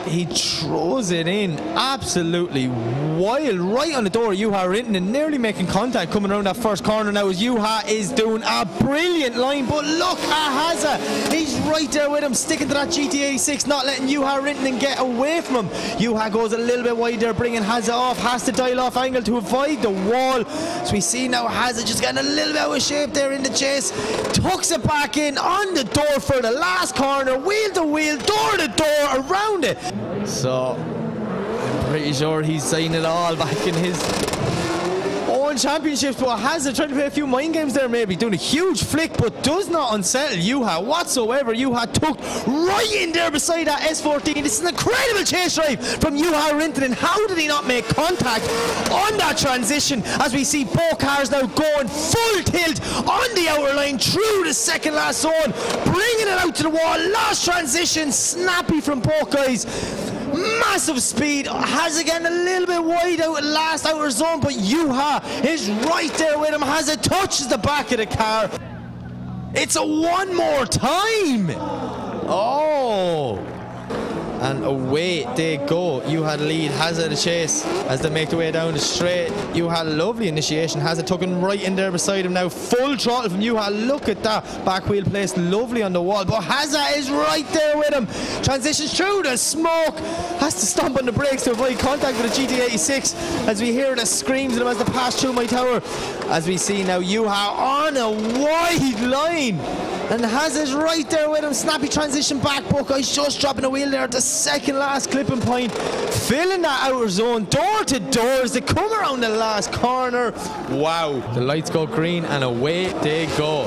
he throws it in absolutely wild right on the door. Juha Rinton and nearly making contact coming around that first corner now as Juha is doing a brilliant line, but look at Haza. He's right there with him, sticking to that GT86, not letting Juha Rinton get away from him. Juha goes a little bit wide there, bringing Haza off, has to dial off angle to avoid the wall. So we see now Haza just getting a little bit out of shape there in the chase, tucks it back in on the door for the last corner, wheel to wheel, door to door, around it. So I'm pretty sure he's saying it all back in his own championships, but Hazard trying to play a few mind games there, maybe doing a huge flick, but does not unsettle Juha whatsoever. Juha tucked right in there beside that S14. This is an incredible chase drive from Juha Rinton, and how did he not make contact on that transition as we see both cars now going full tilt on the outer line through the second last zone, bringing it out to the wall. Last transition, snappy from both guys. Massive speed, has again a little bit wide out at last outer zone, but Juha is right there with him. Has it touches the back of the car. It's a one more time. Oh, and away they go. Juha lead, Hazard a chase as they make their way down the straight. Juha, lovely initiation. Hazard tucking right in there beside him now. Full throttle from Juha. Look at that back wheel placed lovely on the wall, but Hazard is right there with him. Transitions through the smoke, has to stomp on the brakes to avoid contact with the GT86 as we hear the screams of him as they pass through my tower. As we see now Juha on a wide line, and Hazard's right there with him. Snappy transition back, Buckeyes just dropping a wheel there at the second last clipping point, filling that outer zone door to door as they come around the last corner. Wow, the lights go green and away they go.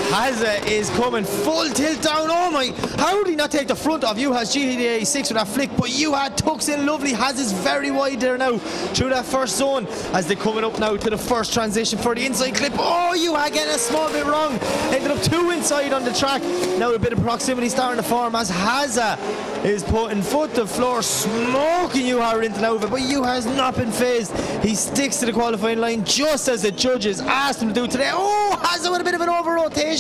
Haza is coming full tilt down. Oh my, how did he not take the front off Juha's GT86 with that flick? But Juha tucks in lovely. Haza's very wide there now through that first zone as they're coming up now to the first transition for the inside clip. Oh, Juha getting a small bit wrong, ended up two inside on the track. Now a bit of proximity starting to form as Haza is putting foot to floor, smoking Juha Rinton over, but Juha has not been phased. He sticks to the qualifying line just as the judges asked him to do today. Oh, Haza with a bit of an over rotation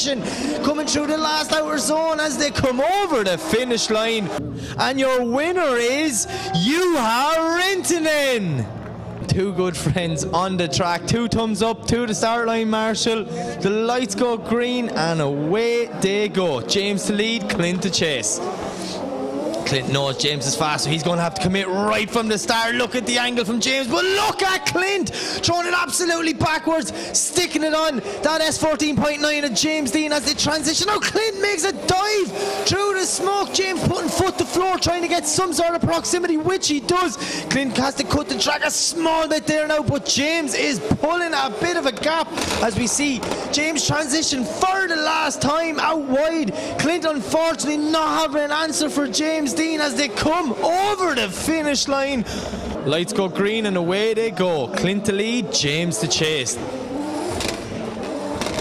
coming through the last outer zone as they come over the finish line, and your winner is Juha Rintonen. Two good friends on the track, two thumbs up to the start line, Marshall. The lights go green and away they go. James to lead, Clint to chase. Clint knows James is fast, so he's going to have to commit right from the start. Look at the angle from James, but look at Clint throwing it absolutely backwards, sticking it on that S14.9 of James Dean as they transition. Now Clint makes a dive through the smoke. James putting foot to floor, trying to get some sort of proximity, which he does. Clint has to cut the track a small bit there now, but James is pulling a bit of a gap as we see James transition for the last time out wide. Clint unfortunately not having an answer for James Dean as they come over the finish line. Lights go green and away they go. Clint to lead, James to chase.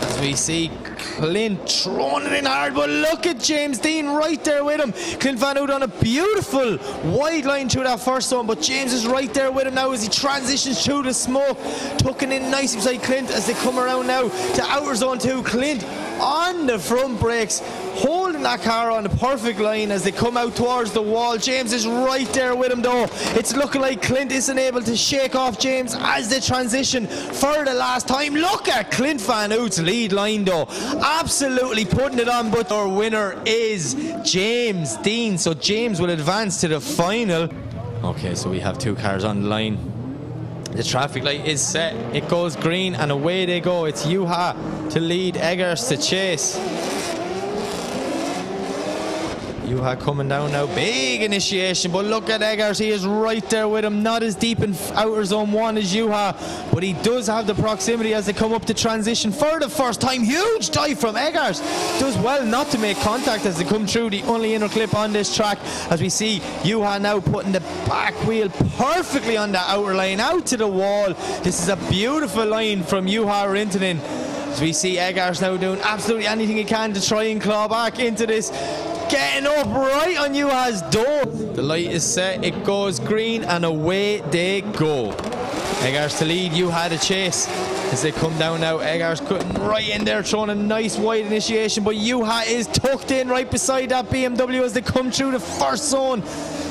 As we see Clint throwing it in hard, but look at James Dean right there with him. Clint Van Hout on a beautiful wide line through that first zone, but James is right there with him now as he transitions through the smoke, tucking in nice beside Clint as they come around now to outer zone 2. Clint on the front brakes, holding that car on the perfect line as they come out towards the wall. James is right there with him though. It's looking like Clint isn't able to shake off James as they transition for the last time. Look at Clint Van Hout's lead line though, absolutely putting it on, but our winner is James Dean, so James will advance to the final. Okay, so we have 2 cars on the line. The traffic light is set, it goes green and away they go. It's Juha to lead, Eggers to chase. Juha coming down now, big initiation, but look at Eggers, he is right there with him, not as deep in outer zone 1 as Juha, but he does have the proximity as they come up to transition for the first time. Huge dive from Eggers, does well not to make contact as they come through the only inner clip on this track, as we see Juha now putting the back wheel perfectly on the outer line, out to the wall. This is a beautiful line from Juha Rintanen, as we see Eggers now doing absolutely anything he can to try and claw back into this, getting up right on Juha's door. The light is set, it goes green and away they go. Eggers to lead, Juha to chase as they come down now. Eggers cutting right in there, throwing a nice wide initiation, but Juha is tucked in right beside that BMW as they come through the first zone.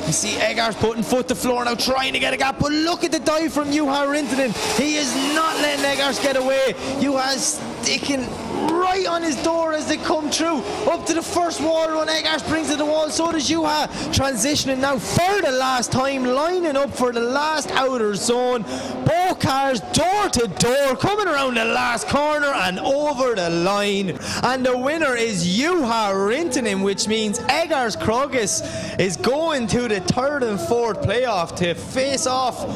You see Eggers putting foot to floor now, trying to get a gap, but look at the dive from Juha Rintanen. He is not letting Eggers get away. Juha is sticking right on his door as they come through up to the first wall run. Eggers brings it to the wall, so does Juha, transitioning now for the last time, lining up for the last outer zone. Both cars door to door, coming around the last corner and over the line, and the winner is Juha Rintanen, which means Eggers Krogis is going to the 3rd and 4th playoff to face off.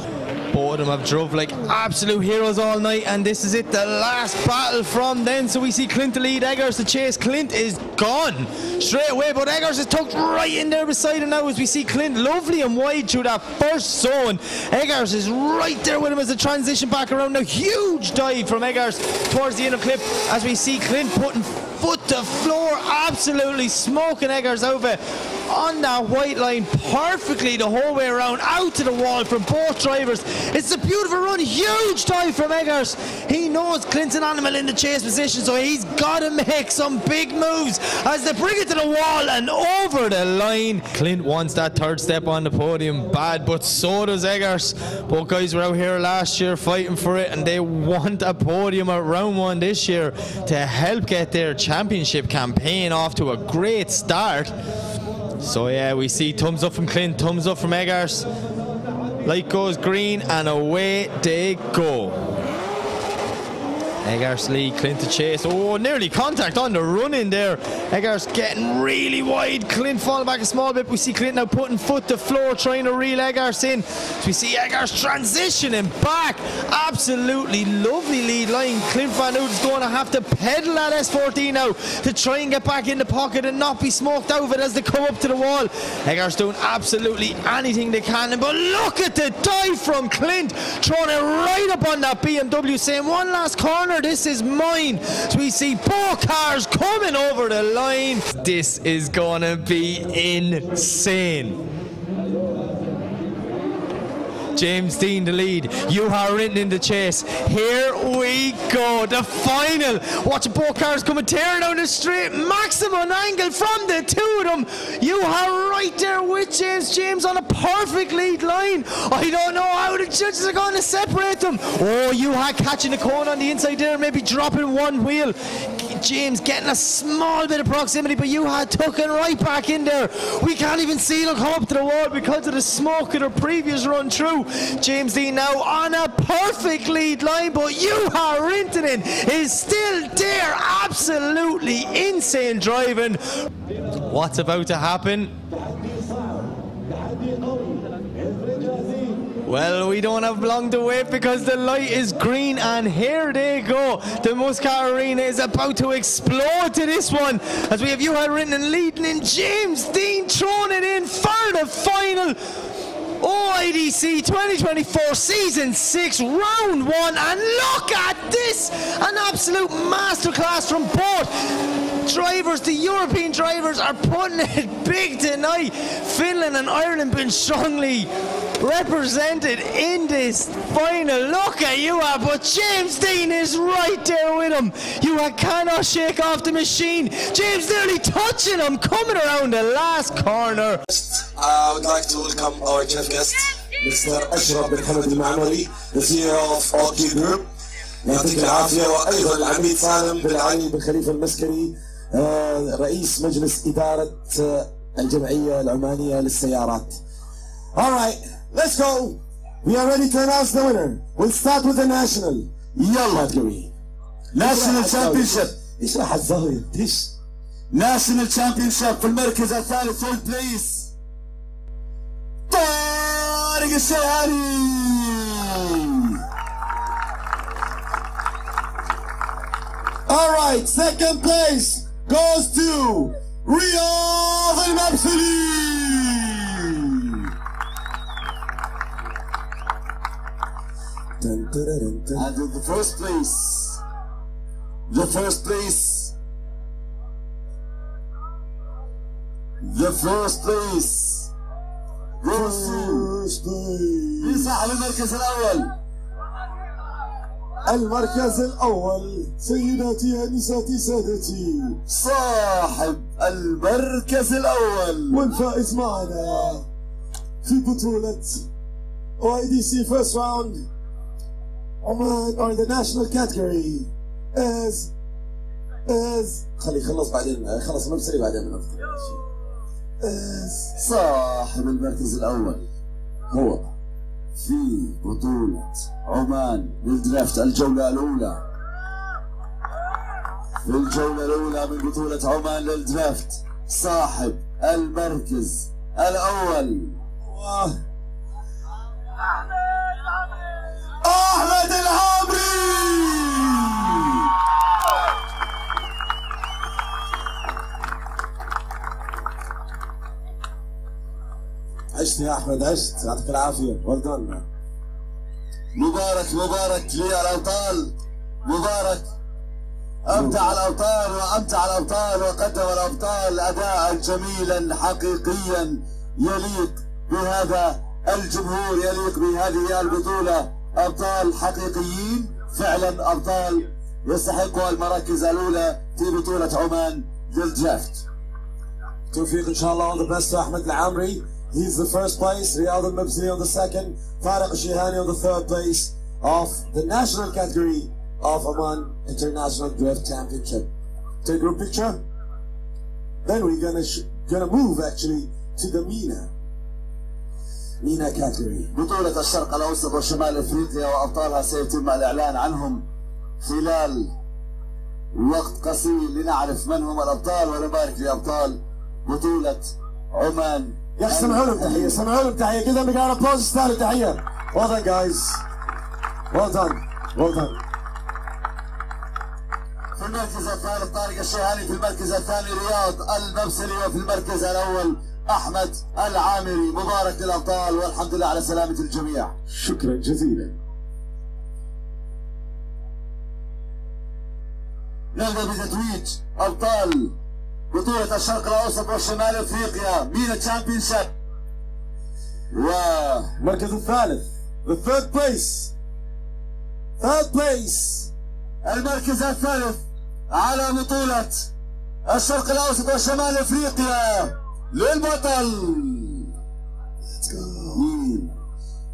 Both of them have drove like absolute heroes all night, and this is it, the last battle from them. So we see Clint to lead, Eggers to chase. Clint is gone straight away, but Eggers is tucked right in there beside him now as we see Clint lovely and wide through that first zone. Eggers is right there with him as they transition back around now. Huge dive from Eggers towards the inner clip as we see Clint putting foot to floor, absolutely smoking Eggers over on that white line perfectly the whole way around, out to the wall from both drivers. It's a beautiful run, huge dive from Eggers. He knows Clint's an animal in the chase position, so he's got to make some big moves as they bring it to the wall and over the line. Clint wants that 3rd step on the podium bad, but so does Eggers. Both guys were out here last year fighting for it, and they want a podium at round 1 this year to help get their championship campaign off to a great start. So yeah, we see thumbs up from Clint, thumbs up from Eggers. Light goes green and away they go. Eggers lead, Clint to chase. Oh, nearly contact on the run in there. Eggers getting really wide. Clint falling back a small bit. We see Clint now putting foot to floor, trying to reel Eggers in. So we see Eggers transitioning back. Absolutely lovely lead line. Clint Van Hout is going to have to pedal that S14 now to try and get back in the pocket and not be smoked out of it as they come up to the wall. Eggers doing absolutely anything they can. But look at the dive from Clint, throwing it right up on that BMW, saying one last corner, this is mine. So we see both cars coming over the line. This is gonna be insane. James Dean the lead, Juha Rintanen the chase. Here we go, the final. Watching both cars coming tearing down the straight, maximum angle from the 2 of them. Juha right there with James. James on a perfect lead line. I don't know how the judges are going to separate them. Oh, Juha catching the cone on the inside there, maybe dropping one wheel. James getting a small bit of proximity, but Juha tucking right back in there. We can't even see them come up to the wall because of the smoke of their previous run through. James Dean now on a perfect lead line, but Juha Rintanen is still there. Absolutely insane driving. What's about to happen? Well, we don't have long to wait because the light is green and here they go. The Muscat Arena is about to explode to this one as we have Juha Rintanen leading in, James Dean throwing it in for the final. OIDC 2024 Season 6 Round 1, and look at this! An absolute masterclass from both drivers. The European drivers are putting it big tonight. Finland and Ireland been strongly represented in this final. Look at you, but James Dean is right there with him. You cannot shake off the machine. James nearly touching him, coming around the last corner. I would like to welcome our chief guest, Mr. Ashraf bin Hamad al-Ma'mari, the CEO of OIDC Group. يعطيك العافية. وأيضا العميد سالم بن علي بن خليفة المسكري، رئيس مجلس إدارة الجمعية العمانية للسيارات. All right, let's go. We are ready to announce the winner. We'll start with the national. يلا category. National Championship. إيش راح الزاوية؟ إيش؟ National Championship في المركز الثالث third place. طارق الشهري. All right, second place goes to رياض المبسلي. And in the first place goes to صاحب المركز الأول. المركز الأول سيداتي أنساتي سادتي، صاحب المركز الأول والفائز معنا في بطولة OIDC First Round Oman, or the national category is خلي يخلص بعدين، خلص المبسلي بعدين بنذكر. صاحب المركز الأول هو في بطولة عمان للدرافت الجولة الأولى. في الجولة الأولى من بطولة عمان للدرافت صاحب المركز الأول أحمد العامري. عشت يا أحمد، عشت، يعطيك العافية. well done. مبارك للأبطال، مبارك. أمتع الأبطال وقدم الأبطال أداء جميلا حقيقيا يليق بهذا الجمهور، يليق بهذه البطولة. أبطال حقيقيين فعلا، أبطال يستحقوا المراكز الأولى في بطولة عمان للدرافت. توفيق إن شاء الله. All the best to أحمد العامري. He's the first place. رياض المبسلي on the second. طارق الشيهاني on the third place of the national category of Oman International Drift Championship. Take a group picture. Then we're gonna move actually to the MENA category. بطولة الشرق الأوسط وشمال أفريقيا وأبطالها سيتم الإعلان عنهم خلال وقت قصير لنعرف من هم الأبطال ونبارك لأبطال بطولة عمان. يا أخي سمعوا لهم تحية، سمعوا لهم تحية كذا. we got applause ستايل تحية. well done guys. well done. في المركز الثالث طارق الشيهاني، في المركز الثاني رياض المبسلي، وفي المركز الأول أحمد العامري. مبارك للأبطال والحمد لله على سلامة الجميع. شكرا جزيلا. نبدأ بتتويج أبطال بطولة الشرق الأوسط وشمال أفريقيا مينا تشامبيونشيب. والمركز الثالث the third place المركز الثالث على بطولة الشرق الأوسط وشمال أفريقيا للبطل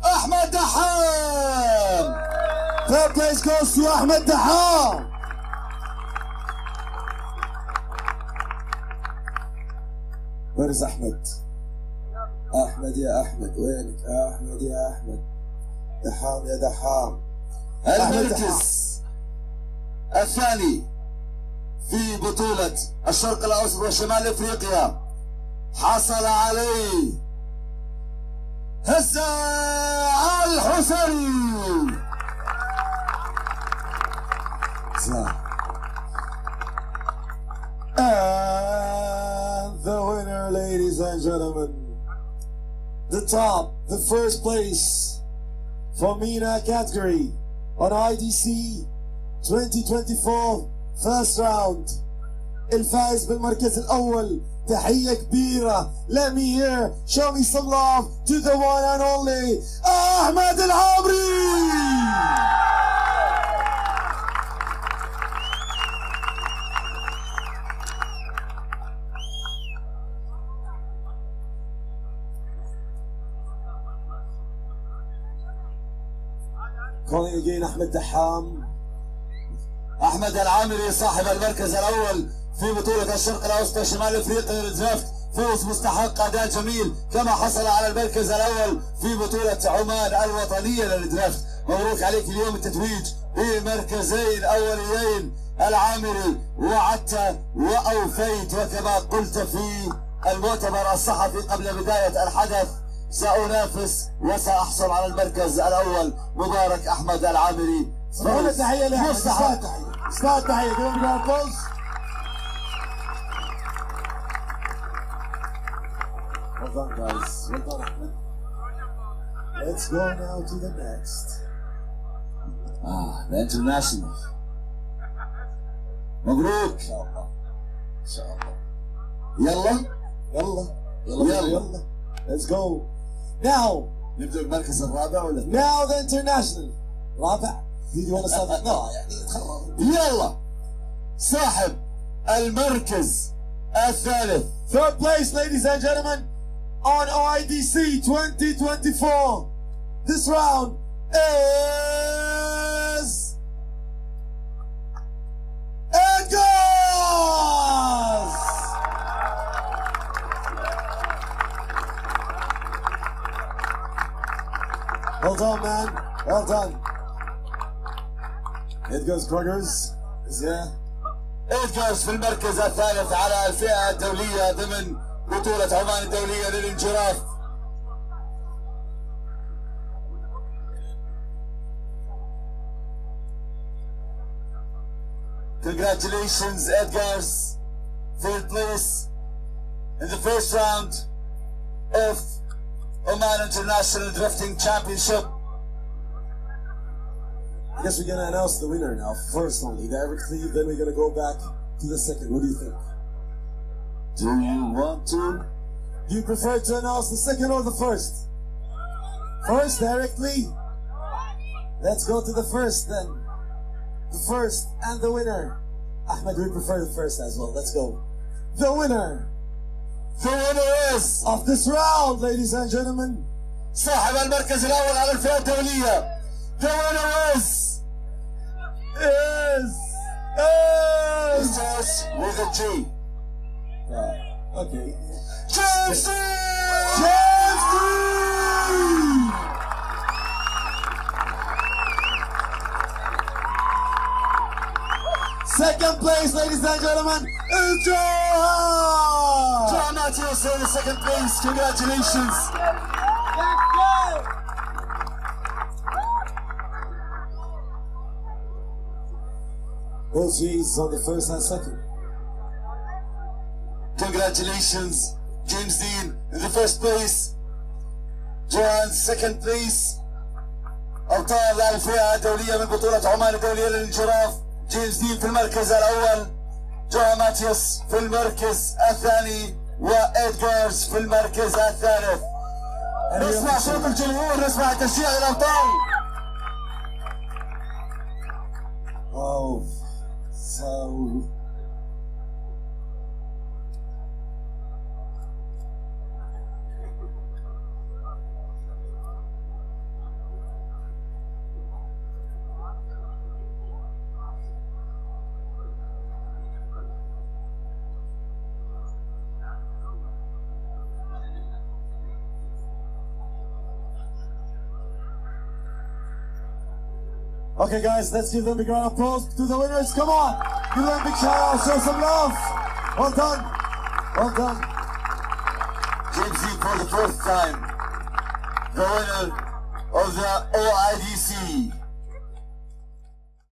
أحمد دحام. third place goes to أحمد دحام. Where is أحمد؟ أحمد يا أحمد، وينك؟ أحمد يا أحمد. دحام يا دحام. المركز الثاني في بطولة الشرق الأوسط وشمال أفريقيا حصل عليه هسة الحسني. And the winner, ladies and gentlemen, the top the first place for MENA category on IDC 2024 first round. الفائز بالمركز الأول، تحية كبيرة. Let me hear, show me some love to the one and only أحمد العامري. Calling again أحمد دحام. أحمد العامري صاحب المركز الأول في بطولة الشرق الأوسط شمال أفريقيا للدرافت، فوز مستحق، أداء جميل، كما حصل على المركز الأول في بطولة عمان الوطنية للدرافت. مبروك عليك اليوم التتويج بمركزين أوليين. العامري وعدت وأوفيت، وكما قلت في المؤتمر الصحفي قبل بداية الحدث سأنافس وسأحصل على المركز الأول. مبارك أحمد العامري. صراحة تحية لأحمد. استاذ تحية. Give him a applause. Well done, guys. Well done, Ahmed. Let's go now to the next. The international. مبروك. إن شاء الله. إن شاء الله. يلا. يلا. يلا. يلا. Let's go. Now. نبدأ بالمركز الرابع ولا؟ Now the international. رابع. Do you want to start? No, يعني يلا. صاحب المركز الثالث. Third place, ladies and gentlemen, on OIDC 2024. This round is Edgar's. Well done, man. Well done. Edgar's Kroggers is here. إدغارز في المركز الثالث على الفئة الدولية ضمن بطولة عمان الدولية للانجراف. Congratulations, Edgarz. Third place in the first round of Oman International Drifting Championship. I guess we're gonna announce the winner now, first only, directly, then we're gonna go back to the second. What do you think? Do you want to? Do you prefer to announce the second or the first? First, directly? Let's go to the first then. The first and the winner. Ahmed, we prefer the first as well. Let's go. The winner. The winner is of this round, ladies and gentlemen. صاحب المركز الأول على الفئة الدولية. The winner is starts with a G. Okay. James D. James D. Second place, ladies and gentlemen, is John Matthews in the second place. Congratulations. Both G's on the first and second. Congratulations, James Dean in the first place. Johan second place. أبطال الفئة الدولية من بطولة عمان الدولية للانجراف. جيمس دين في المركز الأول. جوان ماتيوس في المركز الثاني. وإدغارز في المركز الثالث. نسمع صوت الجمهور، نسمع تشجيع الأبطال. Oh. So okay, guys, let's give them a big round of applause to the winners. Come on, give them a big shout out, show some love. Well done, well done. James D for the first time, the winner of the OIDC